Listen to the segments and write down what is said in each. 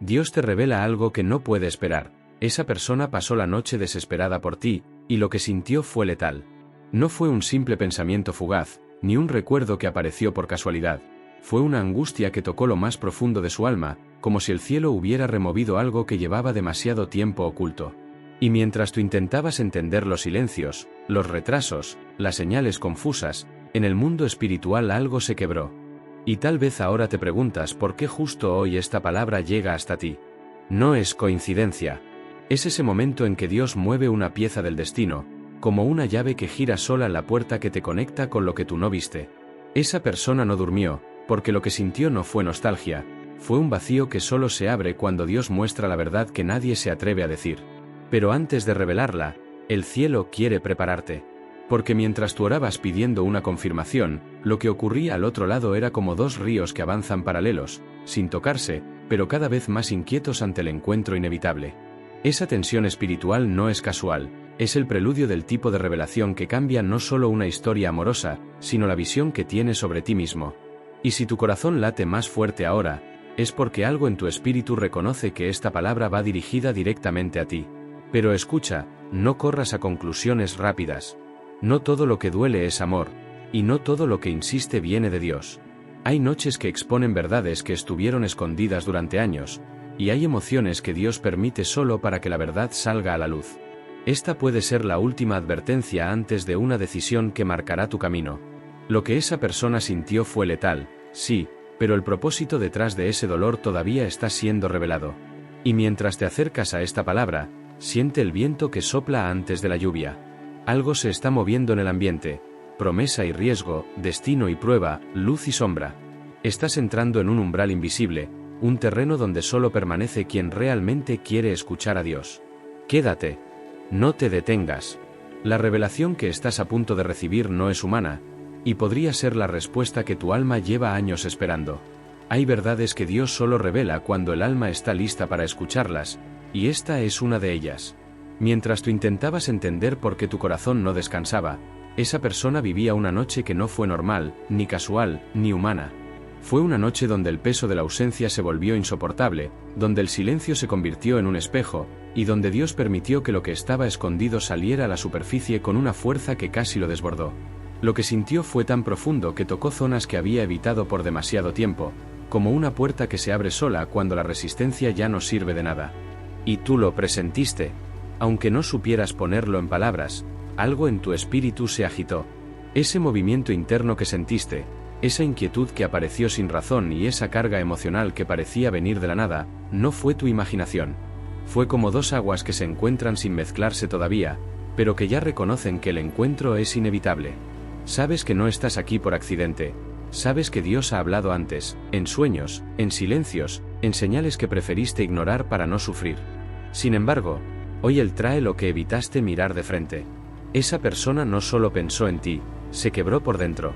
Dios te revela algo que no puede esperar. Esa persona pasó la noche desesperada por ti, y lo que sintió fue letal. No fue un simple pensamiento fugaz, ni un recuerdo que apareció por casualidad. Fue una angustia que tocó lo más profundo de su alma, como si el cielo hubiera removido algo que llevaba demasiado tiempo oculto. Y mientras tú intentabas entender los silencios, los retrasos, las señales confusas, en el mundo espiritual algo se quebró. Y tal vez ahora te preguntas por qué justo hoy esta palabra llega hasta ti. No es coincidencia. Es ese momento en que Dios mueve una pieza del destino, como una llave que gira sola en la puerta que te conecta con lo que tú no viste. Esa persona no durmió, porque lo que sintió no fue nostalgia, fue un vacío que solo se abre cuando Dios muestra la verdad que nadie se atreve a decir. Pero antes de revelarla, el cielo quiere prepararte. Porque mientras tú orabas pidiendo una confirmación, lo que ocurría al otro lado era como dos ríos que avanzan paralelos, sin tocarse, pero cada vez más inquietos ante el encuentro inevitable. Esa tensión espiritual no es casual, es el preludio del tipo de revelación que cambia no solo una historia amorosa, sino la visión que tienes sobre ti mismo. Y si tu corazón late más fuerte ahora, es porque algo en tu espíritu reconoce que esta palabra va dirigida directamente a ti. Pero escucha, no corras a conclusiones rápidas. No todo lo que duele es amor, y no todo lo que insiste viene de Dios. Hay noches que exponen verdades que estuvieron escondidas durante años, y hay emociones que Dios permite solo para que la verdad salga a la luz. Esta puede ser la última advertencia antes de una decisión que marcará tu camino. Lo que esa persona sintió fue letal, sí, pero el propósito detrás de ese dolor todavía está siendo revelado. Y mientras te acercas a esta palabra, siente el viento que sopla antes de la lluvia. Algo se está moviendo en el ambiente, promesa y riesgo, destino y prueba, luz y sombra. Estás entrando en un umbral invisible, un terreno donde solo permanece quien realmente quiere escuchar a Dios. Quédate. No te detengas. La revelación que estás a punto de recibir no es humana, y podría ser la respuesta que tu alma lleva años esperando. Hay verdades que Dios solo revela cuando el alma está lista para escucharlas, y esta es una de ellas. Mientras tú intentabas entender por qué tu corazón no descansaba, esa persona vivía una noche que no fue normal, ni casual, ni humana. Fue una noche donde el peso de la ausencia se volvió insoportable, donde el silencio se convirtió en un espejo, y donde Dios permitió que lo que estaba escondido saliera a la superficie con una fuerza que casi lo desbordó. Lo que sintió fue tan profundo que tocó zonas que había evitado por demasiado tiempo, como una puerta que se abre sola cuando la resistencia ya no sirve de nada. Y tú lo presentiste. Aunque no supieras ponerlo en palabras, algo en tu espíritu se agitó. Ese movimiento interno que sentiste, esa inquietud que apareció sin razón y esa carga emocional que parecía venir de la nada, no fue tu imaginación. Fue como dos aguas que se encuentran sin mezclarse todavía, pero que ya reconocen que el encuentro es inevitable. Sabes que no estás aquí por accidente. Sabes que Dios ha hablado antes, en sueños, en silencios, en señales que preferiste ignorar para no sufrir. Sin embargo, hoy Él trae lo que evitaste mirar de frente. Esa persona no solo pensó en ti, se quebró por dentro.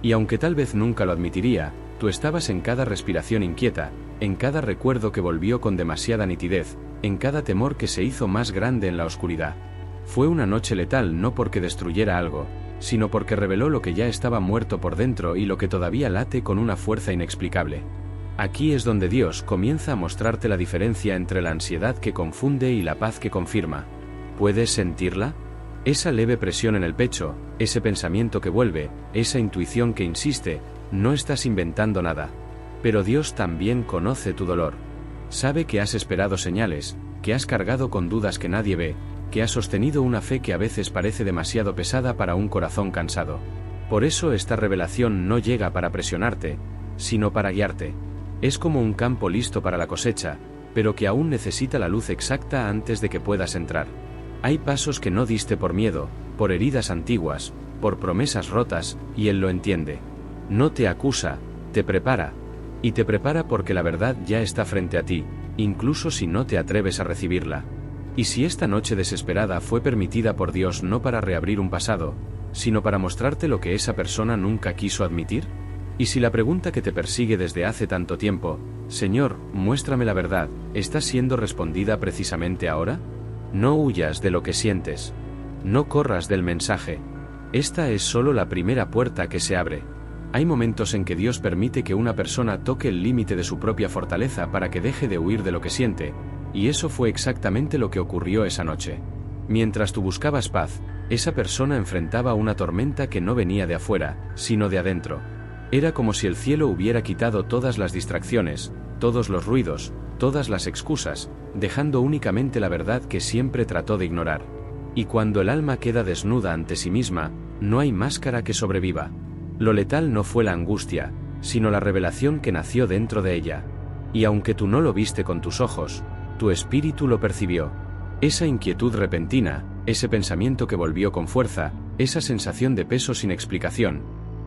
Y aunque tal vez nunca lo admitiría, tú estabas en cada respiración inquieta, en cada recuerdo que volvió con demasiada nitidez, en cada temor que se hizo más grande en la oscuridad. Fue una noche letal no porque destruyera algo, sino porque reveló lo que ya estaba muerto por dentro y lo que todavía late con una fuerza inexplicable. Aquí es donde Dios comienza a mostrarte la diferencia entre la ansiedad que confunde y la paz que confirma. ¿Puedes sentirla? Esa leve presión en el pecho, ese pensamiento que vuelve, esa intuición que insiste, no estás inventando nada. Pero Dios también conoce tu dolor. Sabe que has esperado señales, que has cargado con dudas que nadie ve, que has sostenido una fe que a veces parece demasiado pesada para un corazón cansado. Por eso esta revelación no llega para presionarte, sino para guiarte. Es como un campo listo para la cosecha, pero que aún necesita la luz exacta antes de que puedas entrar. Hay pasos que no diste por miedo, por heridas antiguas, por promesas rotas, y Él lo entiende. No te acusa, te prepara. Y te prepara porque la verdad ya está frente a ti, incluso si no te atreves a recibirla. Y si esta noche desesperada fue permitida por Dios no para reabrir un pasado, sino para mostrarte lo que esa persona nunca quiso admitir. Y si la pregunta que te persigue desde hace tanto tiempo, Señor, muéstrame la verdad, ¿está siendo respondida precisamente ahora? No huyas de lo que sientes. No corras del mensaje. Esta es solo la primera puerta que se abre. Hay momentos en que Dios permite que una persona toque el límite de su propia fortaleza para que deje de huir de lo que siente, y eso fue exactamente lo que ocurrió esa noche. Mientras tú buscabas paz, esa persona enfrentaba una tormenta que no venía de afuera, sino de adentro. Era como si el cielo hubiera quitado todas las distracciones, todos los ruidos, todas las excusas, dejando únicamente la verdad que siempre trató de ignorar. Y cuando el alma queda desnuda ante sí misma, no hay máscara que sobreviva. Lo letal no fue la angustia, sino la revelación que nació dentro de ella. Y aunque tú no lo viste con tus ojos, tu espíritu lo percibió. Esa inquietud repentina, ese pensamiento que volvió con fuerza, esa sensación de peso sin explicación,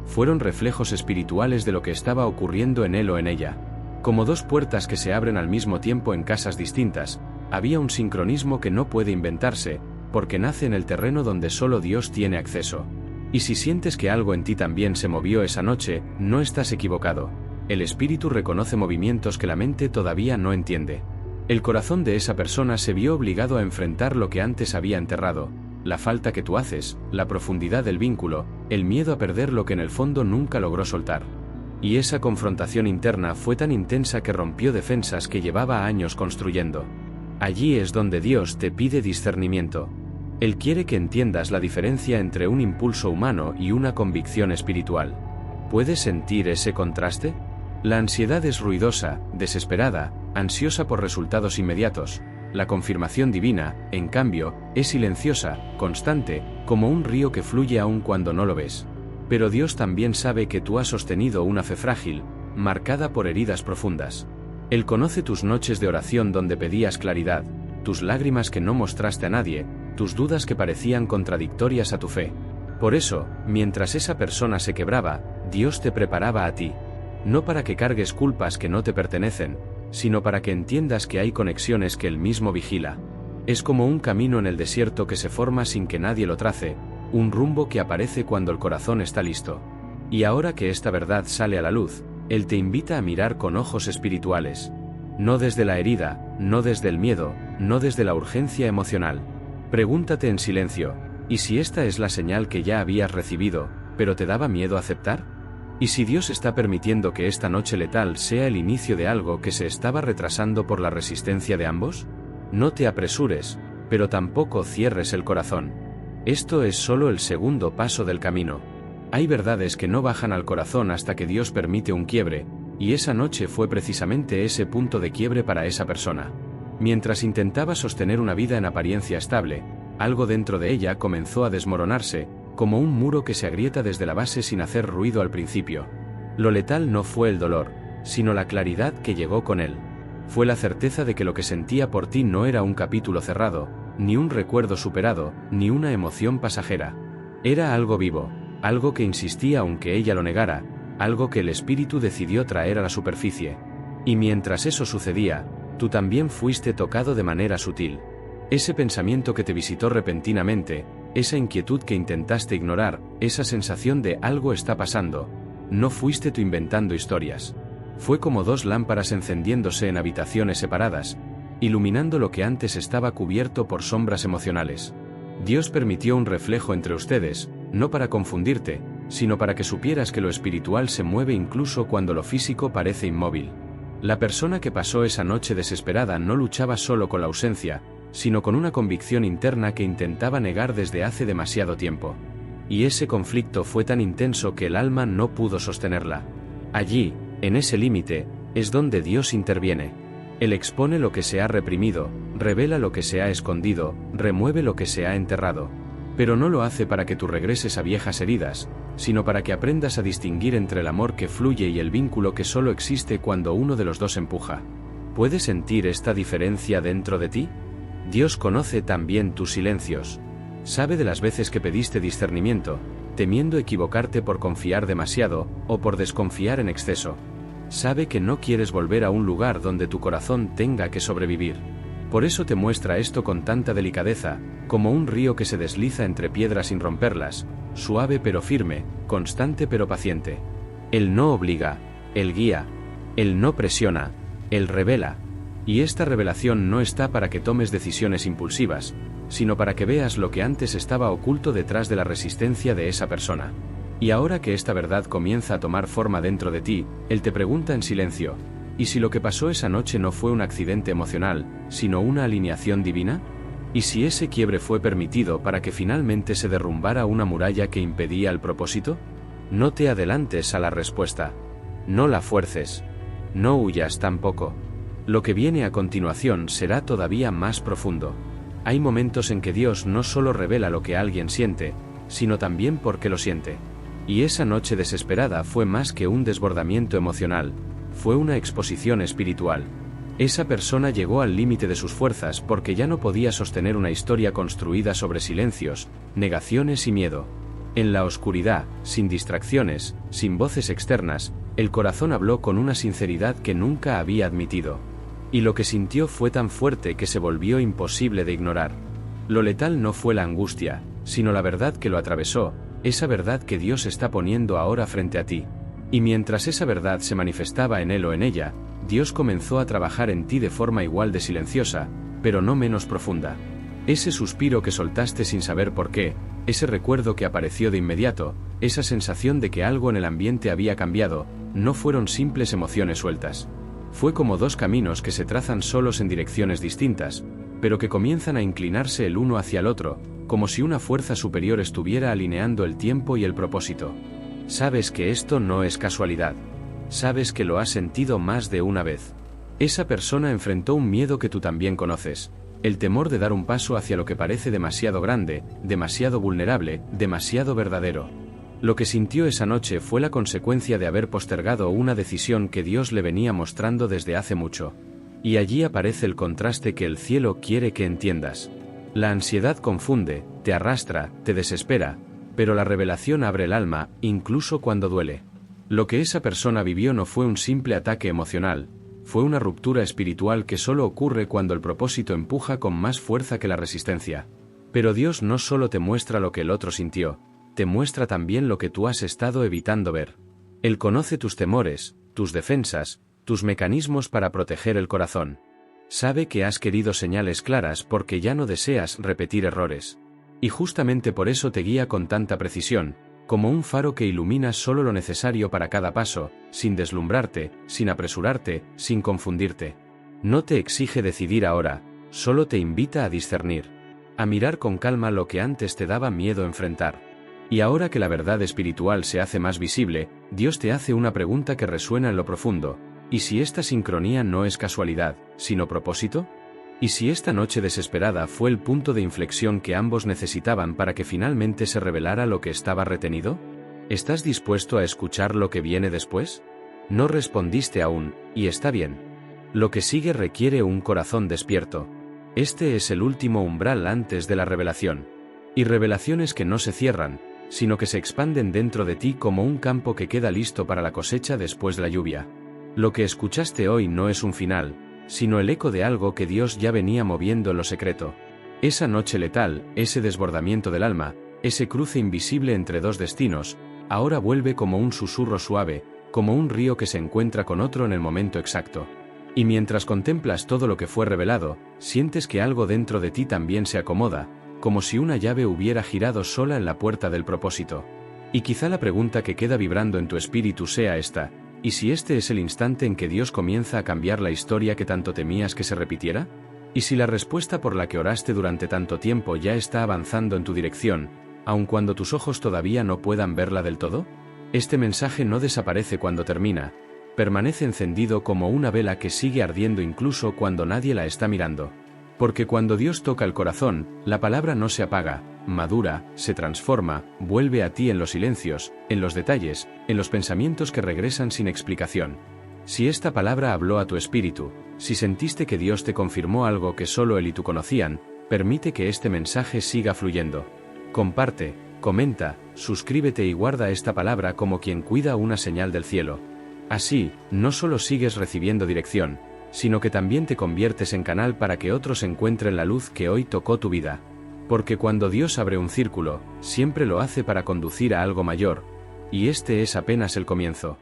fueron reflejos espirituales de lo que estaba ocurriendo en él o en ella. Como dos puertas que se abren al mismo tiempo en casas distintas, había un sincronismo que no puede inventarse, porque nace en el terreno donde solo Dios tiene acceso. Y si sientes que algo en ti también se movió esa noche, no estás equivocado. El espíritu reconoce movimientos que la mente todavía no entiende. El corazón de esa persona se vio obligado a enfrentar lo que antes había enterrado, la falta que tú haces, la profundidad del vínculo, el miedo a perder lo que en el fondo nunca logró soltar. Y esa confrontación interna fue tan intensa que rompió defensas que llevaba años construyendo. Allí es donde Dios te pide discernimiento. Él quiere que entiendas la diferencia entre un impulso humano y una convicción espiritual. ¿Puedes sentir ese contraste? La ansiedad es ruidosa, desesperada, ansiosa por resultados inmediatos. La confirmación divina, en cambio, es silenciosa, constante, como un río que fluye aun cuando no lo ves. Pero Dios también sabe que tú has sostenido una fe frágil, marcada por heridas profundas. Él conoce tus noches de oración donde pedías claridad, tus lágrimas que no mostraste a nadie, tus dudas que parecían contradictorias a tu fe. Por eso, mientras esa persona se quebraba, Dios te preparaba a ti. No para que cargues culpas que no te pertenecen, sino para que entiendas que hay conexiones que Él mismo vigila. Es como un camino en el desierto que se forma sin que nadie lo trace, un rumbo que aparece cuando el corazón está listo. Y ahora que esta verdad sale a la luz, Él te invita a mirar con ojos espirituales. No desde la herida, no desde el miedo, no desde la urgencia emocional. Pregúntate en silencio, ¿y si esta es la señal que ya habías recibido, pero te daba miedo aceptar? ¿Y si Dios está permitiendo que esta noche letal sea el inicio de algo que se estaba retrasando por la resistencia de ambos? No te apresures, pero tampoco cierres el corazón. Esto es solo el segundo paso del camino. Hay verdades que no bajan al corazón hasta que Dios permite un quiebre, y esa noche fue precisamente ese punto de quiebre para esa persona. Mientras intentaba sostener una vida en apariencia estable, algo dentro de ella comenzó a desmoronarse, como un muro que se agrieta desde la base sin hacer ruido al principio. Lo letal no fue el dolor, sino la claridad que llegó con él. Fue la certeza de que lo que sentía por ti no era un capítulo cerrado, ni un recuerdo superado, ni una emoción pasajera. Era algo vivo, algo que insistía aunque ella lo negara, algo que el espíritu decidió traer a la superficie. Y mientras eso sucedía, tú también fuiste tocado de manera sutil. Ese pensamiento que te visitó repentinamente, esa inquietud que intentaste ignorar, esa sensación de algo está pasando, no fuiste tú inventando historias. Fue como dos lámparas encendiéndose en habitaciones separadas, iluminando lo que antes estaba cubierto por sombras emocionales. Dios permitió un reflejo entre ustedes, no para confundirte, sino para que supieras que lo espiritual se mueve incluso cuando lo físico parece inmóvil. La persona que pasó esa noche desesperada no luchaba solo con la ausencia, sino con una convicción interna que intentaba negar desde hace demasiado tiempo. Y ese conflicto fue tan intenso que el alma no pudo sostenerla. Allí, en ese límite, es donde Dios interviene. Él expone lo que se ha reprimido, revela lo que se ha escondido, remueve lo que se ha enterrado. Pero no lo hace para que tú regreses a viejas heridas, sino para que aprendas a distinguir entre el amor que fluye y el vínculo que solo existe cuando uno de los dos empuja. ¿Puedes sentir esta diferencia dentro de ti? Dios conoce también tus silencios. Sabe de las veces que pediste discernimiento, temiendo equivocarte por confiar demasiado, o por desconfiar en exceso. Sabe que no quieres volver a un lugar donde tu corazón tenga que sobrevivir. Por eso te muestra esto con tanta delicadeza, como un río que se desliza entre piedras sin romperlas, suave pero firme, constante pero paciente. Él no obliga, Él guía, Él no presiona, Él revela. Y esta revelación no está para que tomes decisiones impulsivas, sino para que veas lo que antes estaba oculto detrás de la resistencia de esa persona. Y ahora que esta verdad comienza a tomar forma dentro de ti, Él te pregunta en silencio, ¿y si lo que pasó esa noche no fue un accidente emocional, sino una alineación divina? ¿Y si ese quiebre fue permitido para que finalmente se derrumbara una muralla que impedía el propósito? No te adelantes a la respuesta. No la fuerces. No huyas tampoco. Lo que viene a continuación será todavía más profundo. Hay momentos en que Dios no solo revela lo que alguien siente, sino también por qué lo siente. Y esa noche desesperada fue más que un desbordamiento emocional, fue una exposición espiritual. Esa persona llegó al límite de sus fuerzas porque ya no podía sostener una historia construida sobre silencios, negaciones y miedo. En la oscuridad, sin distracciones, sin voces externas, el corazón habló con una sinceridad que nunca había admitido. Y lo que sintió fue tan fuerte que se volvió imposible de ignorar. Lo letal no fue la angustia, sino la verdad que lo atravesó, esa verdad que Dios está poniendo ahora frente a ti. Y mientras esa verdad se manifestaba en él o en ella, Dios comenzó a trabajar en ti de forma igual de silenciosa, pero no menos profunda. Ese suspiro que soltaste sin saber por qué, ese recuerdo que apareció de inmediato, esa sensación de que algo en el ambiente había cambiado, no fueron simples emociones sueltas. Fue como dos caminos que se trazan solos en direcciones distintas, pero que comienzan a inclinarse el uno hacia el otro, como si una fuerza superior estuviera alineando el tiempo y el propósito. Sabes que esto no es casualidad. Sabes que lo has sentido más de una vez. Esa persona enfrentó un miedo que tú también conoces, el temor de dar un paso hacia lo que parece demasiado grande, demasiado vulnerable, demasiado verdadero. Lo que sintió esa noche fue la consecuencia de haber postergado una decisión que Dios le venía mostrando desde hace mucho. Y allí aparece el contraste que el cielo quiere que entiendas. La ansiedad confunde, te arrastra, te desespera, pero la revelación abre el alma, incluso cuando duele. Lo que esa persona vivió no fue un simple ataque emocional, fue una ruptura espiritual que solo ocurre cuando el propósito empuja con más fuerza que la resistencia. Pero Dios no solo te muestra lo que el otro sintió, te muestra también lo que tú has estado evitando ver. Él conoce tus temores, tus defensas, tus mecanismos para proteger el corazón. Sabe que has querido señales claras porque ya no deseas repetir errores. Y justamente por eso te guía con tanta precisión, como un faro que ilumina solo lo necesario para cada paso, sin deslumbrarte, sin apresurarte, sin confundirte. No te exige decidir ahora, solo te invita a discernir, a mirar con calma lo que antes te daba miedo enfrentar. Y ahora que la verdad espiritual se hace más visible, Dios te hace una pregunta que resuena en lo profundo. ¿Y si esta sincronía no es casualidad, sino propósito? ¿Y si esta noche desesperada fue el punto de inflexión que ambos necesitaban para que finalmente se revelara lo que estaba retenido? ¿Estás dispuesto a escuchar lo que viene después? No respondiste aún, y está bien. Lo que sigue requiere un corazón despierto. Este es el último umbral antes de la revelación. Y revelaciones que no se cierran, sino que se expanden dentro de ti como un campo que queda listo para la cosecha después de la lluvia. Lo que escuchaste hoy no es un final, sino el eco de algo que Dios ya venía moviendo en lo secreto. Esa noche letal, ese desbordamiento del alma, ese cruce invisible entre dos destinos, ahora vuelve como un susurro suave, como un río que se encuentra con otro en el momento exacto. Y mientras contemplas todo lo que fue revelado, sientes que algo dentro de ti también se acomoda, como si una llave hubiera girado sola en la puerta del propósito. Y quizá la pregunta que queda vibrando en tu espíritu sea esta: ¿y si este es el instante en que Dios comienza a cambiar la historia que tanto temías que se repitiera? ¿Y si la respuesta por la que oraste durante tanto tiempo ya está avanzando en tu dirección, aun cuando tus ojos todavía no puedan verla del todo? Este mensaje no desaparece cuando termina, permanece encendido como una vela que sigue ardiendo incluso cuando nadie la está mirando. Porque cuando Dios toca el corazón, la palabra no se apaga, madura, se transforma, vuelve a ti en los silencios, en los detalles, en los pensamientos que regresan sin explicación. Si esta palabra habló a tu espíritu, si sentiste que Dios te confirmó algo que solo Él y tú conocían, permite que este mensaje siga fluyendo. Comparte, comenta, suscríbete y guarda esta palabra como quien cuida una señal del cielo. Así, no solo sigues recibiendo dirección, sino que también te conviertes en canal para que otros encuentren la luz que hoy tocó tu vida. Porque cuando Dios abre un círculo, siempre lo hace para conducir a algo mayor, y este es apenas el comienzo.